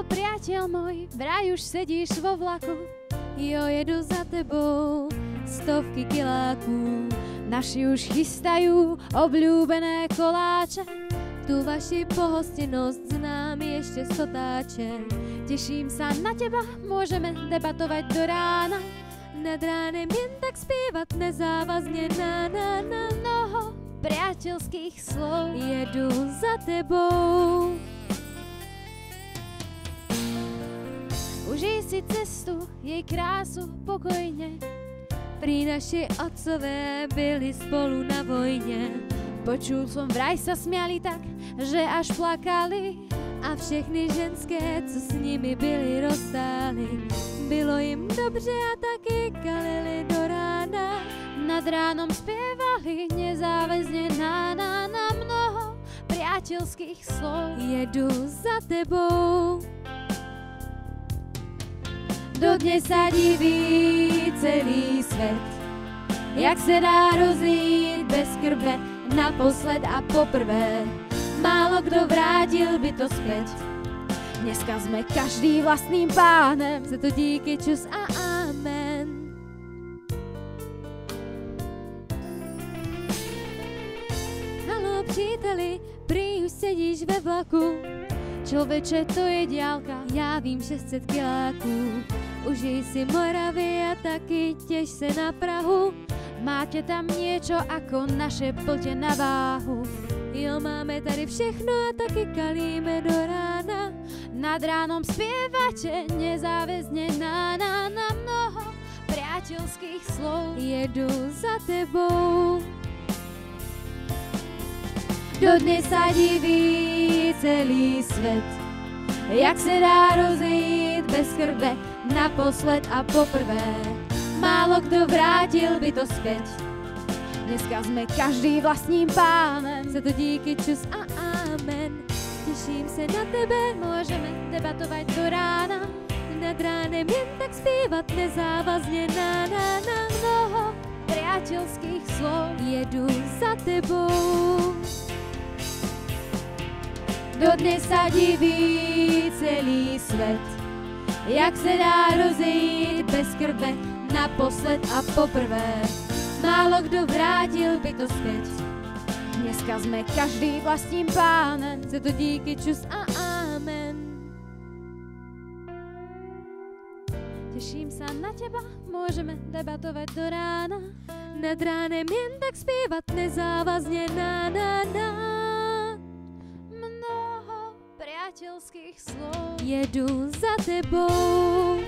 priateľ môj, vraj už sedíš vo vlaku. Jo, jedu za tebou, stovky kiláků. Naši už chystajú obľúbené koláče. Tu vaši pohostinnosť s námi ešte sotáče. Teším sa na teba, môžeme debatovať do rána. Nad ránem jen tak spievať nezávazne na mnoho priateľských slov. Jedu za tebou. Užij si cestu, jej krásu pokojne. Pri naši otcové byli spolu na vojne. Počul som, vraj sa smiali tak, že až plakali. A všechny ženské, co s nimi byli, rozstáli. Bylo jim dobře a taky kalili do rána. Nad ránom spievali nezáväzne na mnoho priateľských slov. Jedu za tebou. Dodnes sa diví celý svet, jak se dá rozlít bez krve naposled a poprvé. Málo kdo vrátil by to zpět. Dneska jsme každý vlastným pánem, za to díky, čus a amen. Haló příteli, prý už sedíš ve vlaku. Člověče, to je diálka, já vím 600 kiláků. Užij si Moravy a taky těž se na Prahu. Máte tam niečo ako naše pltě na váhu. Jo, máme tady všechno a taky kalíme do rána. Nad ránom spievate nezáväzne na mnoho priateľských slov. Jedu za tebou. Dodnes sa diví celý svet, jak se dá rozlít bez krve naposled a poprvé. Málo kdo vrátil by to zpět. Dneska jsme každý vlastním pánem, za to díky, čus a amen. Těším se na tebe, môžeme debatovať do rána. Nad ránem jen tak zpívat nezávazne na mnoho priateľských slov. Jedu za tebou. Dodnes sa diví celý svet, jak se dá rozejít bez krve naposled a poprvé. Málo kdo vrátil by to zpět. Dneska jsme každý vlastním pánem, za to díky, čus a amen. Teším sa na teba, môžeme debatovať do rána. Nad ránem jen tak zpívat nezávazne na mnoho priateľských slov. Jedu za tebou.